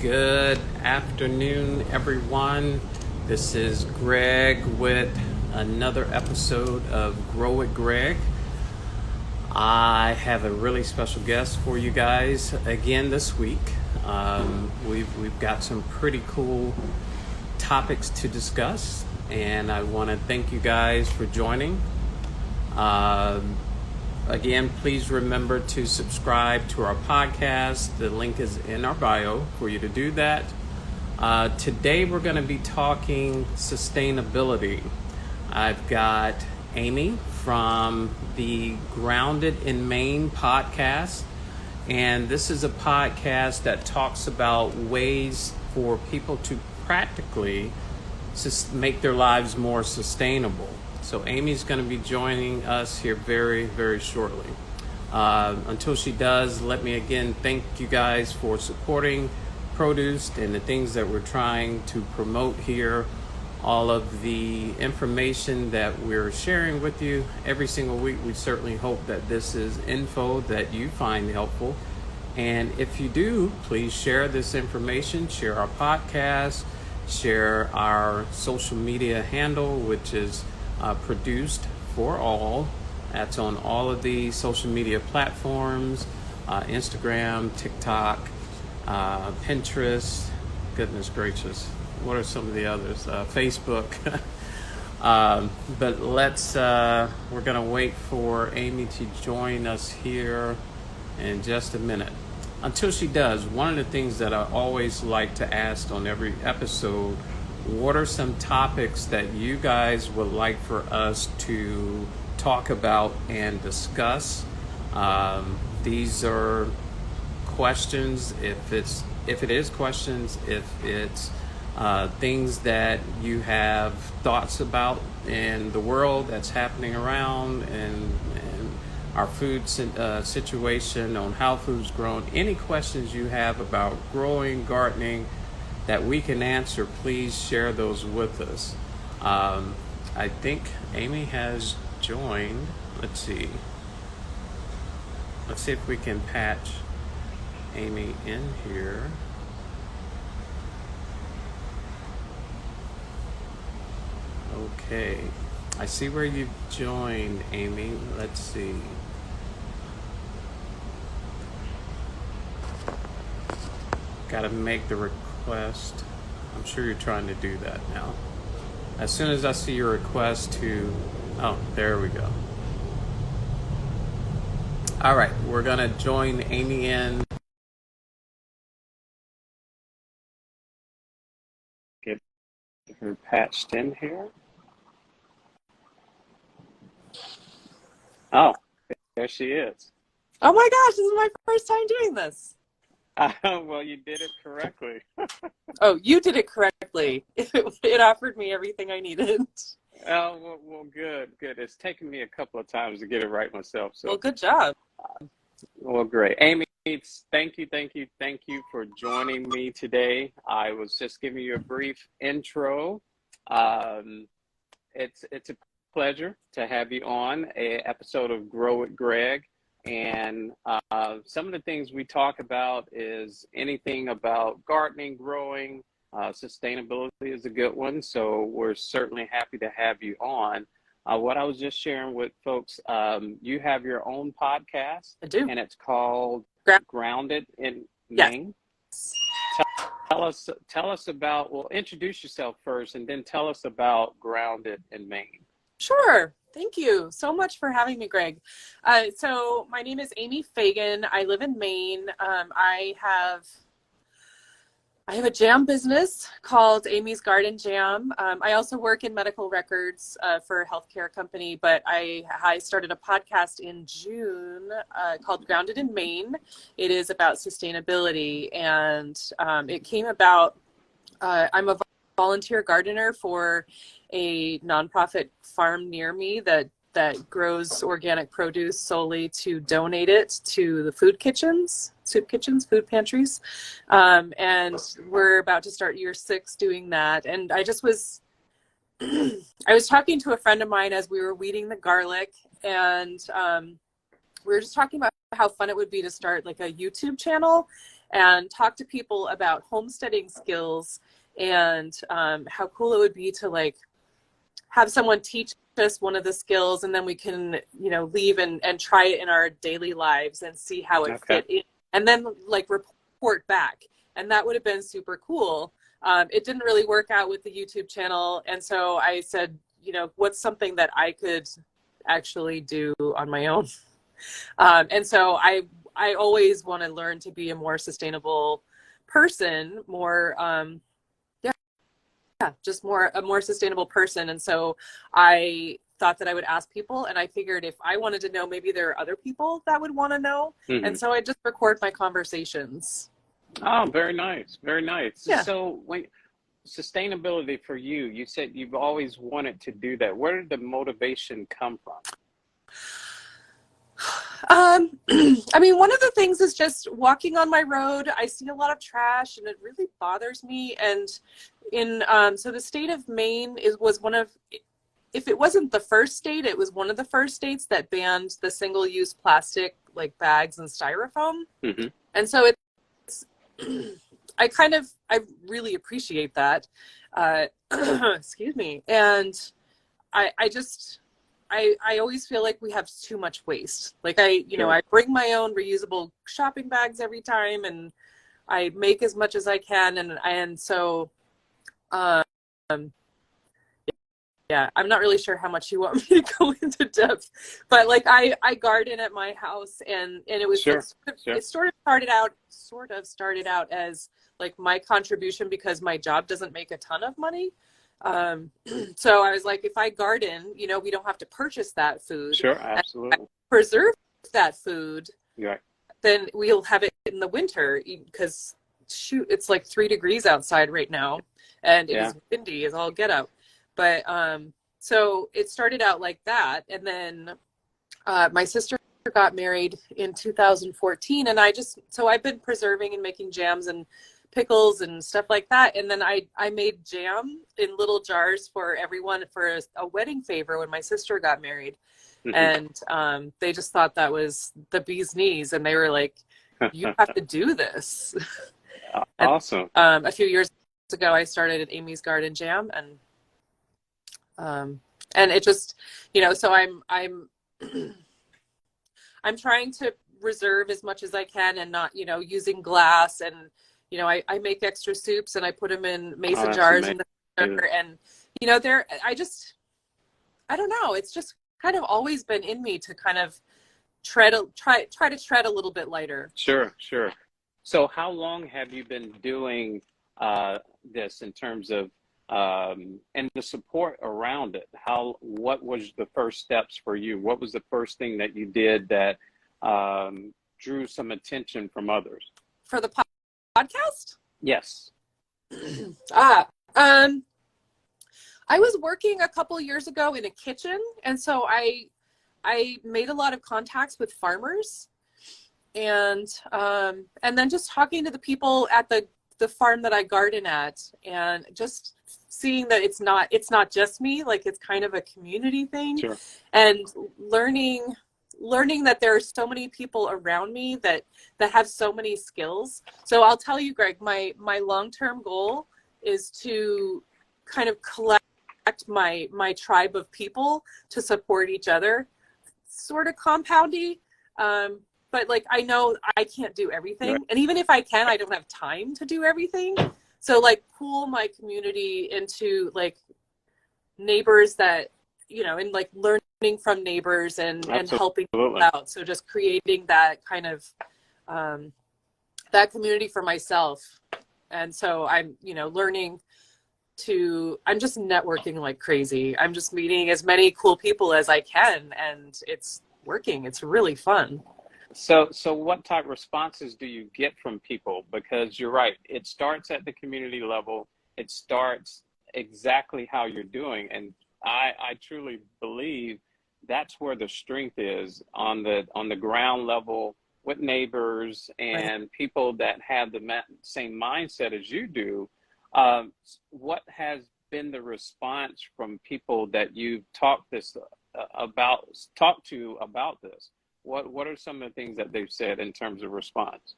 Good afternoon, everyone. This is Greg with another episode of Grow with Greg. I have a really special guest for you guys again this week. We've got some pretty cool topics to discuss, and I want to thank you guys for joining. Again, please remember to subscribe to our podcast. The link is in our bio for you to do that. Today we're going to be talking sustainability. I've got Amy from the Grounded in Maine podcast, and this is a podcast that talks about ways for people to practically make their lives more sustainable. So Amy's going to be joining us here very, very shortly. Until she does, let me again thank you guys for supporting Produce and the things that we're trying to promote here. All of the information that we're sharing with you every single week, we certainly hope that this is info that you find helpful. And if you do, please share this information, share our podcast, share our social media handle, which is Produced for All. That's on all of the social media platforms, Instagram, TikTok, Pinterest, goodness gracious, what are some of the others? Facebook. But we're going to wait for Amy to join us here in just a minute. Until she does, one of the things that I always like to ask on every episode, what are some topics that you guys would like for us to talk about and discuss? These are questions, if it is questions, if it's things that you have thoughts about in the world that's happening around and our food situation, on how food's grown, any questions you have about growing, gardening, that we can answer, please share those with us. I think Amy has joined. Let's see if we can patch Amy in here. Okay, I see where you've joined, Amy. Let's see. Gotta make the request. I'm sure you're trying to do that now. As soon as I see your request oh, there we go. All right, we're gonna join Amy in. Get her patched in here. Oh, there she is. Oh my gosh, this is my first time doing this. Well, you did it correctly. Oh, you did it correctly. It offered me everything I needed. Oh, well, good. It's taken me a couple of times to get it right myself. So, well, good job. Well, great. Amy, thank you for joining me today. I was just giving you a brief intro. It's a pleasure to have you on an episode of Grow with Greg. And some of the things we talk about is anything about gardening, growing, sustainability is a good one. So we're certainly happy to have you on. What I was just sharing with folks, you have your own podcast. I do. And it's called Grounded in Maine. Yes. Tell us about, well, introduce yourself first and then tell us about Grounded in Maine. Sure. Thank you so much for having me, Greg. So my name is Amy Fagan. I live in Maine. I have a jam business called Amy's Garden Jam. I also work in medical records for a healthcare company, but I started a podcast in June called Grounded in Maine. It is about sustainability, and it came about, I'm a volunteer gardener for a nonprofit farm near me that grows organic produce solely to donate it to the food food pantries. And we're about to start year 6 doing that. And I was talking to a friend of mine as we were weeding the garlic, and we were just talking about how fun it would be to start like a YouTube channel and talk to people about homesteading skills and how cool it would be to like have someone teach us one of the skills, and then we can, you know, leave and try it in our daily lives and see how it fit in, and then like report back. And that would have been super cool. It didn't really work out with the YouTube channel. And so I said, you know, what's something that I could actually do on my own? And so I always want to learn to be a more sustainable person, more, just a more sustainable person. And so I thought that I would ask people, and I figured if I wanted to know, maybe there are other people that would want to know. And so I just record my conversations. Oh, very nice. Very nice. Yeah. So when sustainability for you, you said you've always wanted to do that. Where did the motivation come from? I mean, one of the things is just walking on my road, I see a lot of trash and it really bothers me. And so the state of Maine was one of, if it wasn't the first state, it was one of the first states that banned the single-use plastic like bags and styrofoam. And so it's, I really appreciate that. Excuse me. And I always feel like we have too much waste. Like you know, I bring my own reusable shopping bags every time, and I make as much as I can. And so, yeah, I'm not really sure how much you want me to go into depth, but like I garden at my house, and it was it sort of started out as like my contribution because my job doesn't make a ton of money. So I was like, if I garden, you know, we don't have to purchase that food. Sure, absolutely. Preserve that food, Right. Then we'll have it in the winter, because shoot, it's like 3 degrees outside right now, and it is windy as all get out. But so it started out like that, and then my sister got married in 2014, and so I've been preserving and making jams and pickles and stuff like that. And then I made jam in little jars for everyone for a wedding favor when my sister got married. And they just thought that was the bee's knees, and they were like, you have to do this. Awesome. And, a few years ago I started at Amy's Garden Jam, and it just, you know, so I'm trying to reserve as much as I can, and not, you know, using glass. And you know, I make extra soups and I put them in mason jars in the freezer. And you know, I don't know, it's just kind of always been in me to kind of try to tread a little bit lighter. Sure. So how long have you been doing this in terms of and the support around it? What was the first steps for you? What was the first thing that you did that drew some attention from others? For the podcast? Yes. I was working a couple years ago in a kitchen, and so I made a lot of contacts with farmers, and then just talking to the people at the farm that I garden at, and just seeing that it's not just me, like it's kind of a community thing. Sure. And learning that there are so many people around me that have so many skills. So I'll tell you, Greg, my long-term goal is to kind of collect my tribe of people to support each other, sort of compoundy. But like, I know I can't do everything. Right. And even if I can, I don't have time to do everything. So like, pool my community into like neighbors that, you know, and like learning from neighbors and helping people out. So just creating that kind of, that community for myself. And so I'm, you know, I'm just networking like crazy. I'm just meeting as many cool people as I can, and it's working. It's really fun. So what type of responses do you get from people? Because you're right, it starts at the community level. It starts exactly how you're doing. And I truly believe that's where the strength is, on the ground level with neighbors and people that have the same mindset as you do. What has been the response from people that you've talked to about this? What are some of the things that they've said in terms of response?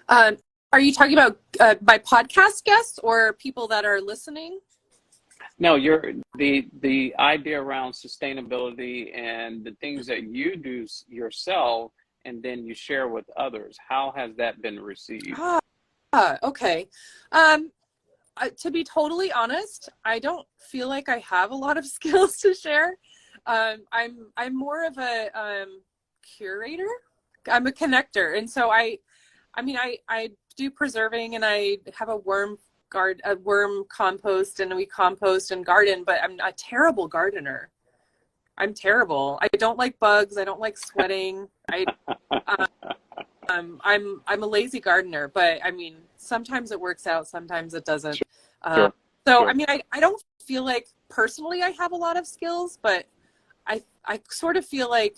Um, are you talking about my podcast guests or people that are listening? No, you're the idea around sustainability and the things that you do yourself and then you share with others. How has that been received? Okay. To be totally honest, I don't feel like I have a lot of skills to share. I'm more of a curator. I'm a connector, and so I do preserving, and I have a worm compost, and we compost and garden. But I'm a terrible gardener. I'm terrible. I don't like bugs. I don't like sweating. I'm a lazy gardener, but I mean, sometimes it works out, sometimes it doesn't. Sure. So, Sure. I mean, I don't feel like personally I have a lot of skills, but I sort of feel like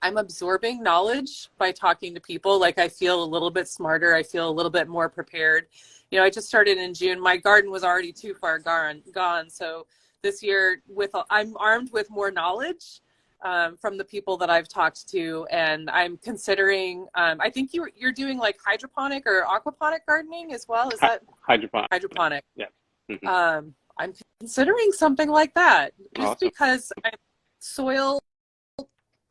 I'm absorbing knowledge by talking to people. Like I feel a little bit smarter. I feel a little bit more prepared. You know, I just started in June. My garden was already too far gone. So this year I'm armed with more knowledge from the people that I've talked to, and I'm considering. I think you're doing like hydroponic or aquaponic gardening as well. Is that Hydroponic? hydroponic? Yeah. Mm-hmm. I'm considering something like that, just Awesome. because soil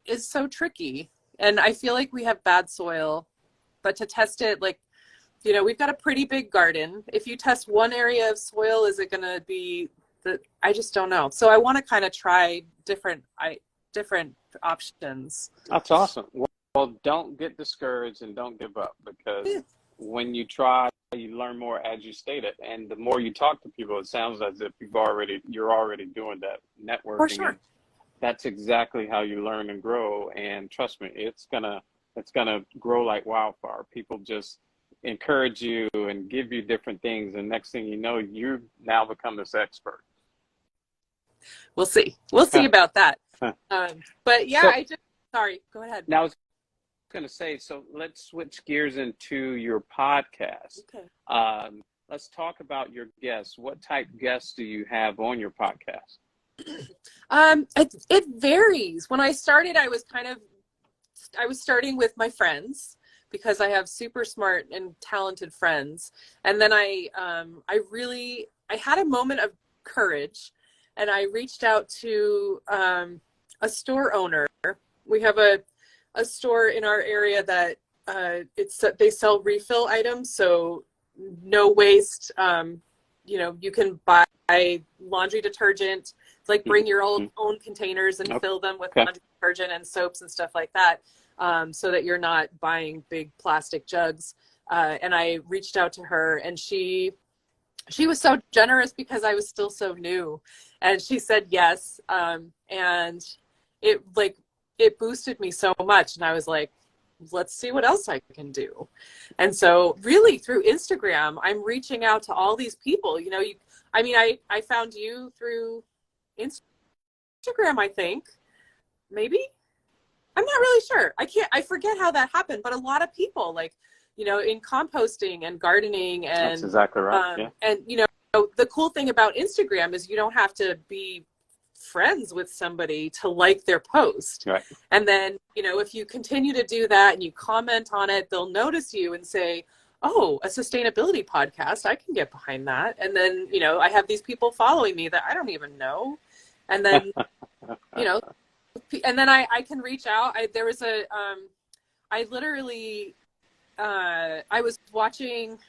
is so tricky, and I feel like we have bad soil. But to test it, like, you know, we've got a pretty big garden. If you test one area of soil, is it going to be I just don't know. So I want to kind of try different options. That's awesome. Well, don't get discouraged and don't give up, because when you try, you learn more, as you stated. And the more you talk to people, it sounds as if you're already doing that networking. For sure. And that's exactly how you learn and grow. And trust me, it's gonna grow like wildfire. People just encourage you and give you different things, and next thing you know, you now become this expert. We'll see about that. But yeah, sorry, go ahead. Now I was going to say, so let's switch gears into your podcast. Okay. Let's talk about your guests. What type guests do you have on your podcast? It varies. When I started, I was starting with my friends, because I have super smart and talented friends. And then I had a moment of courage, and I reached out to a store owner. We have a store in our area that they sell refill items, so no waste. You know, you can buy laundry detergent, like bring your own containers and fill them with laundry detergent and soaps and stuff like that, so that you're not buying big plastic jugs. And I reached out to her, and she was so generous, because I was still so new, and she said yes. And it boosted me so much, and I was like, let's see what else I can do. And so really through Instagram, I'm reaching out to all these people. You know, I found you through Instagram, I think. Maybe? I'm not really sure. I forget how that happened, but a lot of people, like, you know, in composting and gardening, and that's exactly right. Yeah. And you know, the cool thing about Instagram is you don't have to be friends with somebody to like their post. Right. And then, you know, if you continue to do that and you comment on it, they'll notice you and say, oh, a sustainability podcast, I can get behind that. And then, you know, I have these people following me that I don't even know. And then, you know, and then I can reach out. There was I was watching,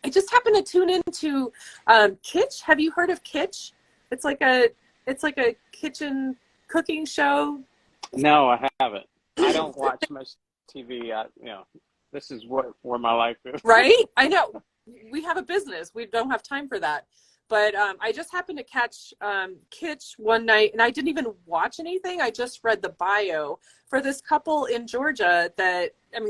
I just happened to tune into Kitsch. Have you heard of Kitsch? It's like a kitchen cooking show. No, I haven't. I don't watch much TV. This is where my life is. Right? I know. We have a business. We don't have time for that. But I just happened to catch Kitsch one night, and I didn't even watch anything. I just read the bio for this couple in Georgia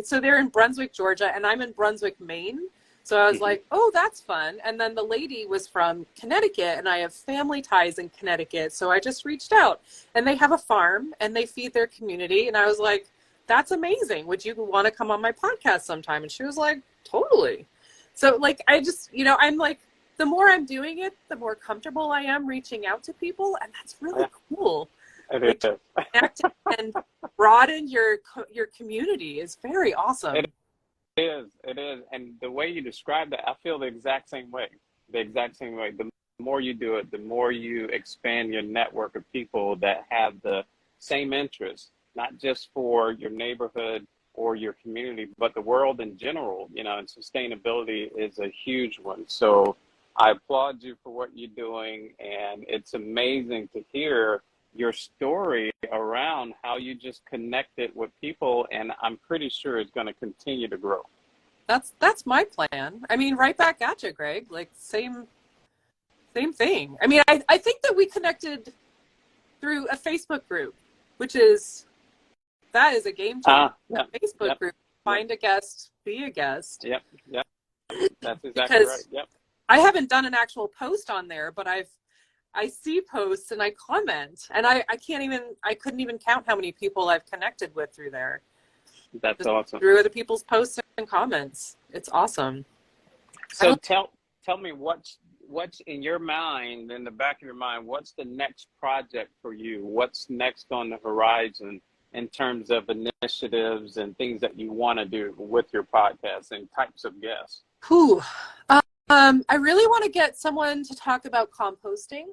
so they're in Brunswick, Georgia, and I'm in Brunswick, Maine. So I was like, oh, that's fun. And then the lady was from Connecticut, and I have family ties in Connecticut. So I just reached out, and they have a farm, and they feed their community. And I was like, that's amazing. Would you want to come on my podcast sometime? And she was like, totally. So like, I just, you know, I'm like, the more I'm doing it, the more comfortable I am reaching out to people. And that's really cool. It like, is. Connect and broaden your community is very awesome. It is. And the way you describe that, I feel the exact same way. The exact same way. The more you do it, the more you expand your network of people that have the same interests, not just for your neighborhood or your community, but the world in general, and sustainability is a huge one. So I applaud you for what you're doing. And it's amazing to hear your story around how you just connected with people. And I'm pretty sure it's going to continue to grow. That's my plan. I mean, right back at you, Greg. Like same thing. I mean, I think that we connected through a Facebook group, that is a game changer. Yep, A Facebook yep, group, find a guest, be a guest. Yep. That's exactly right. Yep. I haven't done an actual post on there, but I see posts and I comment, and I couldn't even count how many people I've connected with through there. That's Just awesome. through other people's posts and comments. It's awesome. So tell me what's in your mind, in the back of your mind, what's the next project for you? What's next on the horizon in terms of initiatives and things that you want to do with your podcast and types of guests? I really want to get someone to talk about composting.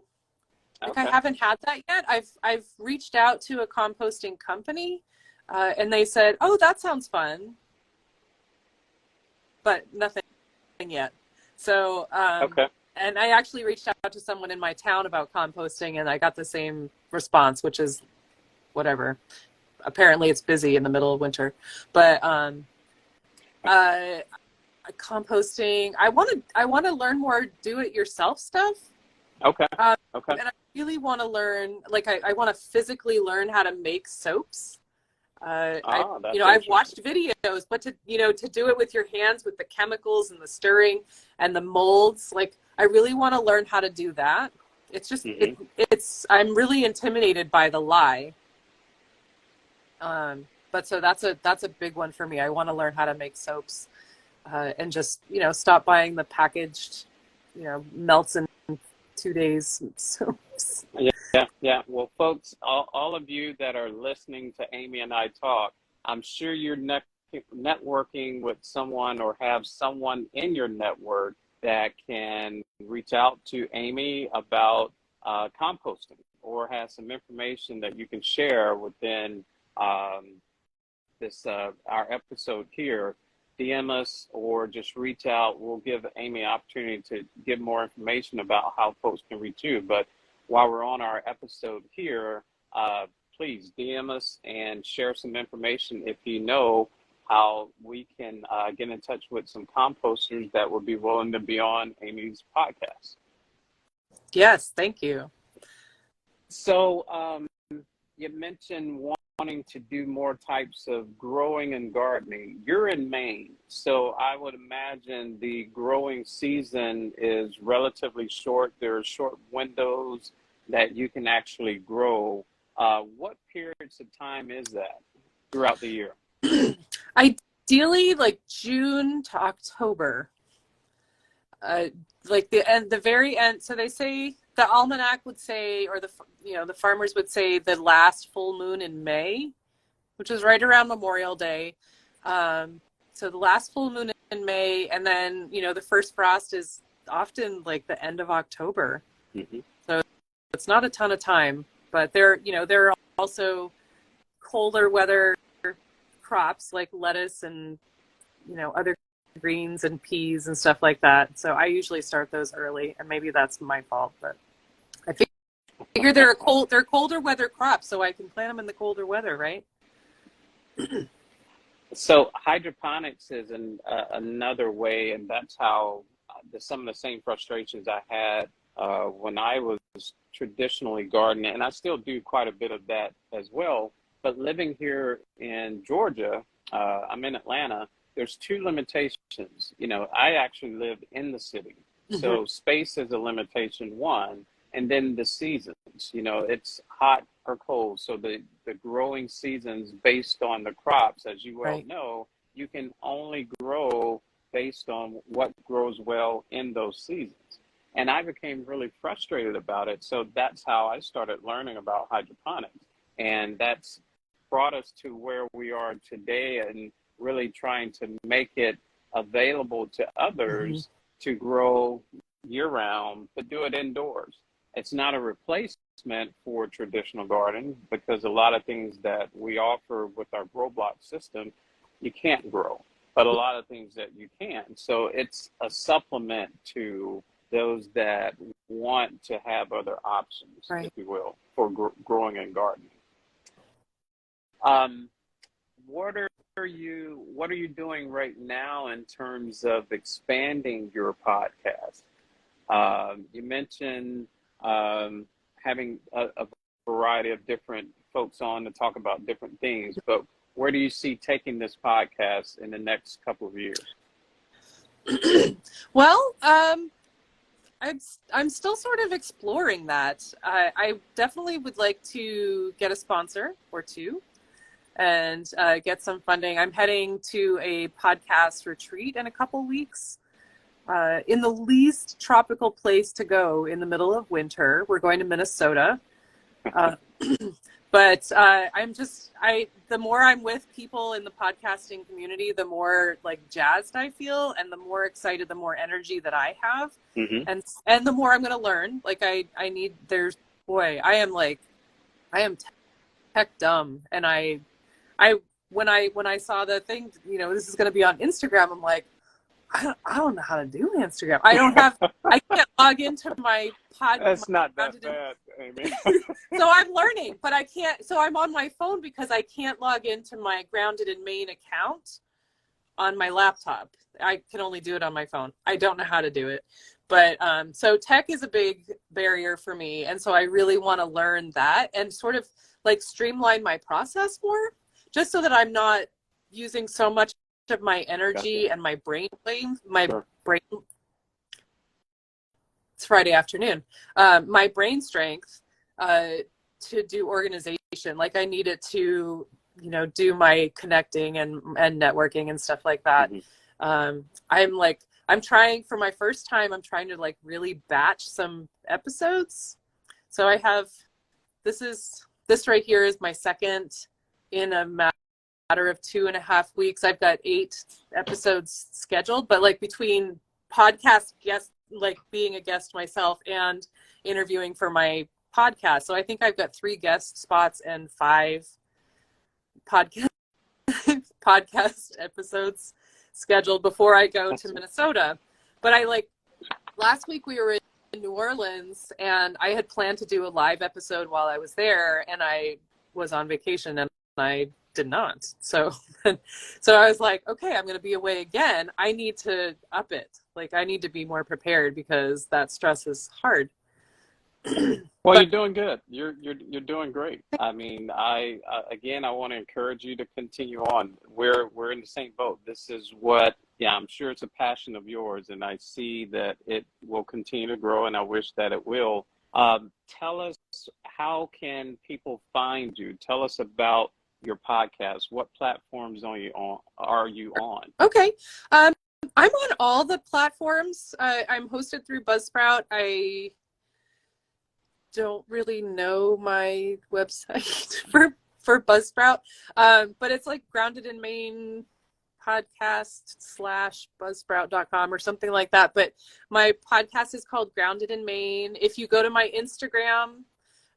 Like I haven't had that yet. I've reached out to a composting company, and they said, "Oh, that sounds fun," but nothing yet. So, and I actually reached out to someone in my town about composting, and I got the same response, which is whatever. Apparently, it's busy in the middle of winter, but composting. I want to learn more do-it-yourself stuff. Okay. And I really want to learn, like, I want to physically learn how to make soaps. I've watched videos, but to do it with your hands, with the chemicals and the stirring and the molds, like, I really want to learn how to do that. It's just, I'm really intimidated by the lye. But so that's a big one for me. I want to learn how to make soaps, and just, stop buying the packaged, melts in 2 days soaps. Yeah. Well, folks, all of you that are listening to Amy and I talk, I'm sure you're networking with someone or have someone in your network that can reach out to Amy about composting, or has some information that you can share within our episode here. DM us or just reach out. We'll give Amy an opportunity to give more information about how folks can reach you. But while we're on our episode here, please DM us and share some information if you know how we can get in touch with some composters that would be willing to be on Amy's podcast. Yes, thank you. So you mentioned wanting to do more types of growing and gardening. You're in Maine, so I would imagine the growing season is relatively short. There are short windows that you can actually grow. What periods of time is that throughout the year? Ideally, like June to October. Like the very end. So they say, the almanac would say, or the farmers would say, the last full moon in May, which is right around Memorial Day. So the last full moon in May, and then, the first frost is often like the end of October. Mm-hmm. So it's not a ton of time, but there are also colder weather crops like lettuce and, other greens and peas and stuff like that. So I usually start those early, and maybe that's my fault, but I figure they're colder weather crops, so I can plant them in the colder weather, right? So hydroponics is another way, and that's how some of the same frustrations I had when I was traditionally gardening, and I still do quite a bit of that as well. But living here in Georgia, I'm in Atlanta, there's two limitations. I actually live in the city. So space is a limitation, one, and then the seasons. It's hot or cold. So the growing seasons based on the crops, as you well know, you can only grow based on what grows well in those seasons. And I became really frustrated about it. So that's how I started learning about hydroponics. And that's brought us to where we are today, and really trying to make it available to others to grow year round, but do it indoors. It's not a replacement for traditional gardening, because a lot of things that we offer with our grow block system, you can't grow, but a lot of things that you can. So it's a supplement to those that want to have other options, Right. if you will, for growing and gardening. What are you doing right now in terms of expanding your podcast? You mentioned having a variety of different folks on to talk about different things, but where do you see taking this podcast in the next couple of years? Well, I'm still sort of exploring that. I definitely would like to get a sponsor or two and get some funding. I'm heading to a podcast retreat in a couple weeks in the least tropical place to go in the middle of winter. We're going to Minnesota. But the more I'm with people in the podcasting community, the more like jazzed I feel, and the more excited, the more energy that I have, and the more I'm going to learn. Like I am tech dumb, and when I saw the thing, this is going to be on Instagram, I'm like, I don't know how to do Instagram. I can't log into my pod. That's not that bad, Amy. So I'm learning, but I can't. So I'm on my phone because I can't log into my Grounded in Maine account on my laptop. I can only do it on my phone. I don't know how to do it. But so tech is a big barrier for me. And so I really want to learn that and sort of like streamline my process more, just so that I'm not using so much of my energy and my brain. It's Friday afternoon. My brain strength to do organization. Like I need it to, do my connecting and networking and stuff like that. I'm trying for my first time, I'm trying to like really batch some episodes. So I have, this right here is my second in a matter of 2.5 weeks. I've got 8 episodes scheduled, but like between podcast guests, like being a guest myself and interviewing for my podcast. So I think I've got 3 guest spots and 5 podcast episodes scheduled before I go to Minnesota. But last week we were in New Orleans, and I had planned to do a live episode while I was there, and I was on vacation and I did not. So I was like, okay, I'm going to be away again. I need to up it. Like I need to be more prepared because that stress is hard. Well, you're doing good. You're doing great. I mean, I want to encourage you to continue on. We're in the same boat. This is I'm sure it's a passion of yours, and I see that it will continue to grow, and I wish that it will. Tell us, how can people find you? Tell us about your podcast. What platforms are you on? Okay. I'm on all the platforms. I'm hosted through Buzzsprout. I don't really know my website for Buzzsprout, but it's like Grounded in Maine podcast /buzzsprout.com or something like that. But my podcast is called Grounded in Maine. If you go to my Instagram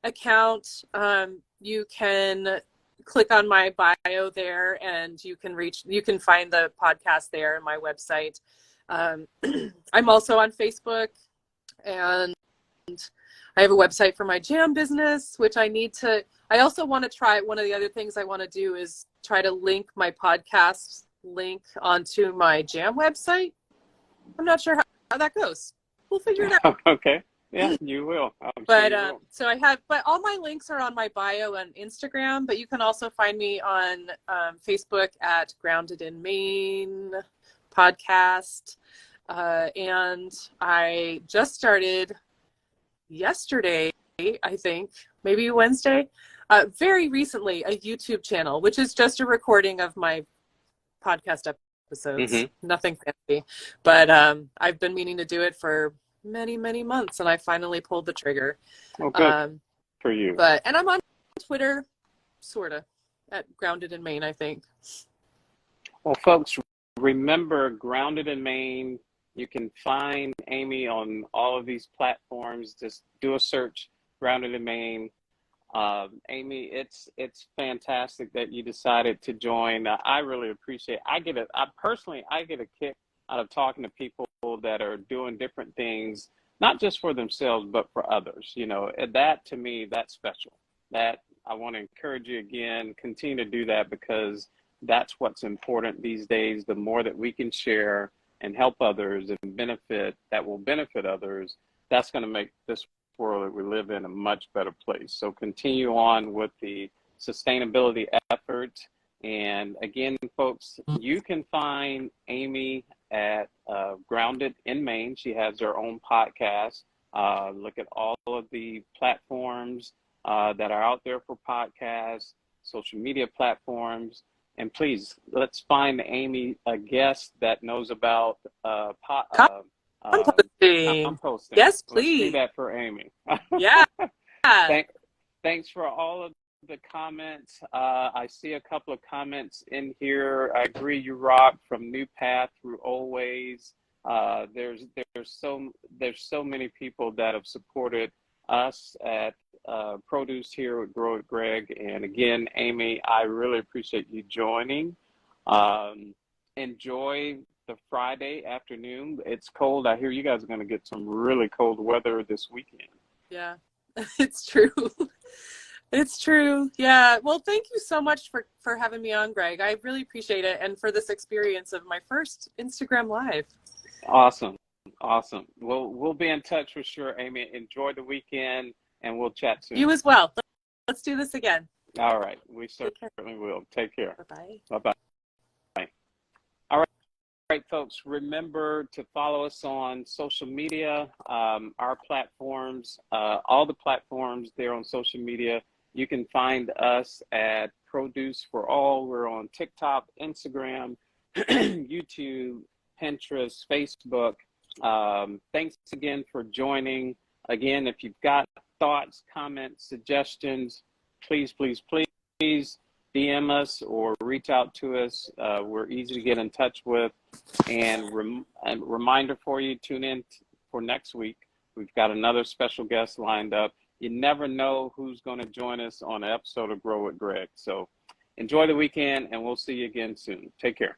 account, you can click on my bio there, and you can find the podcast there and my website. I'm also on Facebook, and I have a website for my jam business, which I also want to try. One of the other things I want to do is try to link my podcast link onto my jam website. I'm not sure how that goes. We'll figure it out. Okay. Yeah, you will. But all my links are on my bio on Instagram, but you can also find me on Facebook at Grounded in Maine podcast. And I just started yesterday, I think, maybe Wednesday, very recently, a YouTube channel, which is just a recording of my podcast episodes. Nothing fancy, but I've been meaning to do it for many, many months, and I finally pulled the trigger. Oh, good for you. And I'm on Twitter, sort of, at Grounded in Maine, I think. Well, folks, remember Grounded in Maine. You can find Amy on all of these platforms. Just do a search, Grounded in Maine. Amy, it's fantastic that you decided to join. I really appreciate it. I get a kick out of talking to people that are doing different things, not just for themselves, but for others. You know, and that to me, that's special. That I want to encourage you again, continue to do that because that's what's important these days. The more that we can share and help others and that will benefit others, that's going to make this world that we live in a much better place. So continue on with the sustainability effort. And again, folks, you can find Amy at Grounded in Maine. She has her own podcast. Look at all of the platforms that are out there for podcasts, social media platforms. And please, let's find Amy a guest that knows about Composting. composting. Yes, Let's do please. that for Amy. Yeah. Thanks for all of the comments. I see a couple of comments in here. I agree, you rock, from New Path through Always. There's so many people that have supported us at Produce here with Grow with Greg. And again, Amy, I really appreciate you joining. Enjoy the Friday afternoon. It's cold. I hear you guys are going to get some really cold weather this weekend. Yeah, it's true. It's true. Yeah. Well, thank you so much for having me on, Greg. I really appreciate it. And for this experience of my first Instagram Live. Awesome. We'll be in touch for sure, Amy. Enjoy the weekend and we'll chat soon. You as well. Let's do this again. All right. We certainly will. Take care. Bye-bye. Bye-bye. All right, folks. Remember to follow us on social media, our platforms, all the platforms there on social media. You can find us at Produce for All. We're on TikTok, Instagram, YouTube, Pinterest, Facebook. Thanks again for joining. Again, if you've got thoughts, comments, suggestions, please DM us or reach out to us. We're easy to get in touch with. And a reminder for you, tune in for next week. We've got another special guest lined up. You never know who's going to join us on an episode of Grow with Greg. So enjoy the weekend, and we'll see you again soon. Take care.